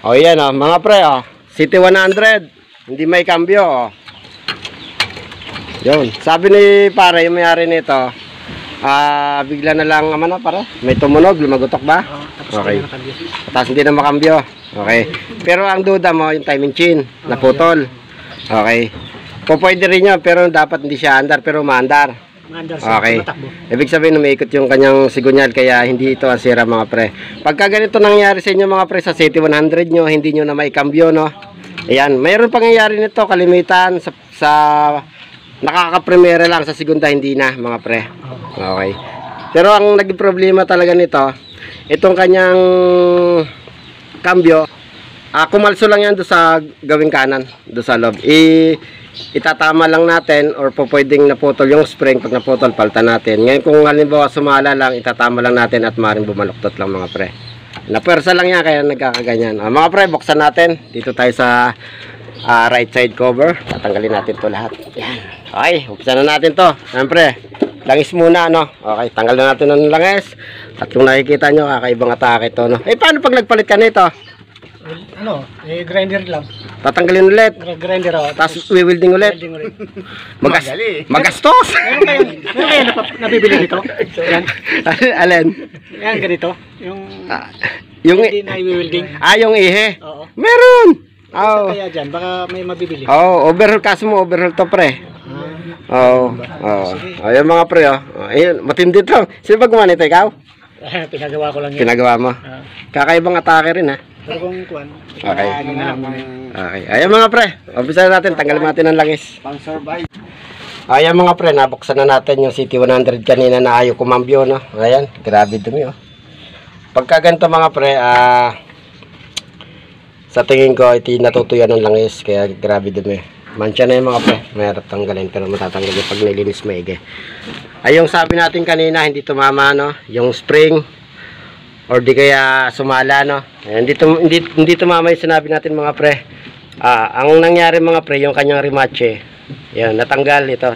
O yan o, mga pre o. City 100. Hindi may kambyo o. Yun. Sabi ni pare, yung may-ari nito, bigla na lang ano pare? May tumunog, lumagutok ba? Okay. Tapos hindi na makambyo. Okay. Pero ang duda mo, yung timing chain, naputol. Okay. Pwede rin yun, pero dapat hindi siya andar, pero maandar. Okay. Ibig sabihin, umiikot yung kanyang sigunyal, kaya hindi ito ang sira mga pre. Pagka ganito nangyari sa inyo mga pre, sa City 100 nyo, hindi nyo na maikambyo, no? Ayan, mayroon pangyayari nito, kalimitan sa nakaka-primera lang, sa segunda hindi na mga pre. Okay. Pero ang naging problema talaga nito, itong kanyang kambyo, kumalso lang yan doon sa gawing kanan, doon sa loob. Itatama lang natin or po pwedeng naputol yung spring. Pag naputol, paltan natin. Ngayon kung halimbawa sumala lang, itatama lang natin at maaaring bumaluktot lang mga pre. Napersa lang yan, kaya nagkakaganyan. Mga pre, buksan natin. Dito tayo sa right side cover. Tatanggalin natin to lahat. Yan. Okay, umpisa na natin to. Siyempre, langis muna, no? Okay, tanggal na natin ng langis. At kung nakikita nyo, kakaibang atake to, no? Paano pag nagpalit ka nito? Grinder lang. Tatanggalin ulit. Grinder ako. Tapos wielding ulit. Magastos. Meron kayo nabibili dito? Yan. Alin? Yan, ganito. Yung hindi na i-wielding. Yung ihe? Oo. Meron. Kaya dyan, baka may mabibili. Overhaul kaso mo, overhaul to pre. Ayun mga pre, ayun, matindi to. Sino ba gumawa nito, ikaw? Pinagawa ko lang yan. Pinagawa mo? Kakaibang atake rin, ha? Pero kung kuwan, okay. Ayan mga pre, umpisa natin, tanggalin natin ang langis. Pang survive. Ayan mga pre, nabuksan na natin yung City 100 kanina na ayaw kumambyo, no? Ayan, grabe dumi, oh. Pagka ganito mga pre, sa tingin ko, ito natutuyan ng langis, kaya grabe dumi. Mancha na yung mga pre, mahirap tanggalin, pero matatanggal yung pag nilinis maigi. Ay, yung sabi natin kanina, hindi tumama, no? Yung spring, or di kaya sumala, no? Hindi tumama yung sinabi natin mga pre. Ang nangyari mga pre, yung kanyang remache, yan, natanggal ito,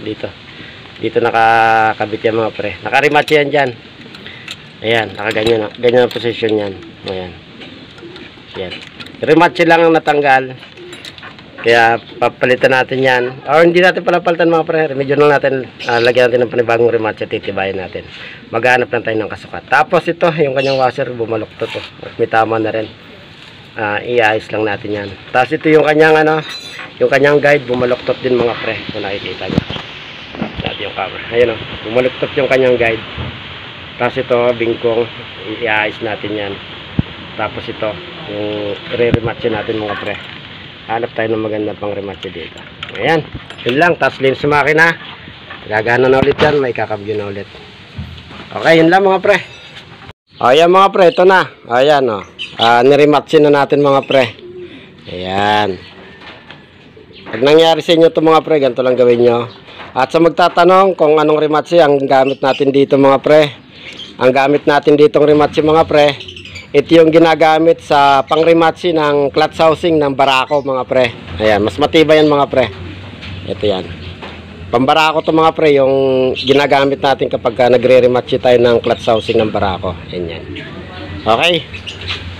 dito nakakabit yan mga pre, naka-remache yan dyan. Ayan, nakaganyan, ganyan ang position yan. Ayan, yan, remache lang ang natanggal, kaya papalitan natin yan, or hindi natin pala palitan mga pre, remedyo lang natin, lagyan natin ng panibagong remache, titibayan natin, maghanap lang tayo ng kasukat. Tapos ito, yung kanyang washer, bumaluktot to, may tama na rin, iayos lang natin yan. Tapos ito yung kanyang yung kanyang guide, bumaluktot din mga pre, kung nakikita nyo natin yung cover, ayun bumaluktot yung kanyang guide. Tapos ito, bingkong, iayos natin yan. Tapos ito, yung re-remache natin mga pre, hanap tayo ng maganda pang remache dito. Ayan, yun lang. Tapos linis sa makina, gagana na ulit yan, may kakabyo na ulit. Okay, yun lang mga pre. Ayan mga pre, ito na. Ayan niremache na natin mga pre. Ayan. Pag nangyari sa inyo ito mga pre, ganito lang gawin nyo. At sa magtatanong kung anong remache ang gamit natin dito mga pre, ang gamit natin ditong remache mga pre, ito yung ginagamit sa pang-remache ng clutch housing ng barako mga pre. Ayan, mas matibay yan mga pre. Ito yan. Pambarako to mga pre, yung ginagamit natin kapag nagre-remache tayo ng clutch housing ng barako. Ayan yan. Okay.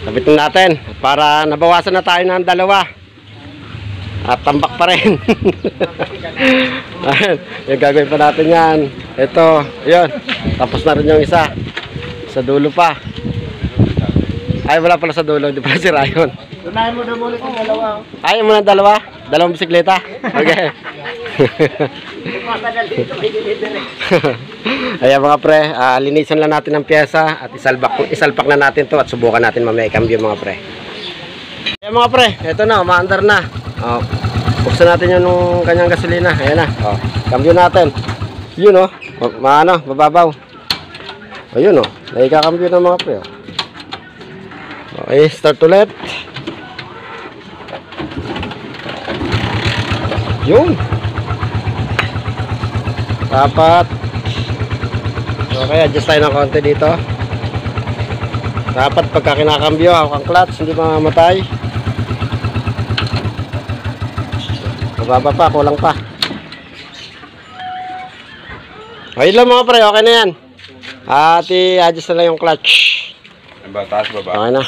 Kabitin natin para nabawasan na tayo ng dalawa. At tambak pa rin. Ayan, yung gagawin pa natin yan. Ito, yun. Tapos na rin yung isa. Sa dulo pa. Ay, wala pala sa dulo, hindi pala si Ryan. Unahin mo na muna yung dalawa. Ay, muna dalawa? Dalawang bisikleta? Okay. Ayan mga pre, linisan lang natin ang pyesa at isalpak na natin to at subukan natin mamaya i-cambio mga pre. Ayan mga pre, eto na, umaandar na. Buksan natin yung kanyang gasolina. Ayan na, cambio natin. Yun mababaw. Ayun naikakambyo ng mga pre. Okay, start ulit. Yun. Dapat. Okay, adjust tayo ng konti dito. Dapat pagka kinakambyo, hawak ang clutch, hindi mamamatay. Mababa pa, kulang pa. Okay lang mga pre, okay na yan. At i-adjust na lang yung clutch. Taas baba. Okay na.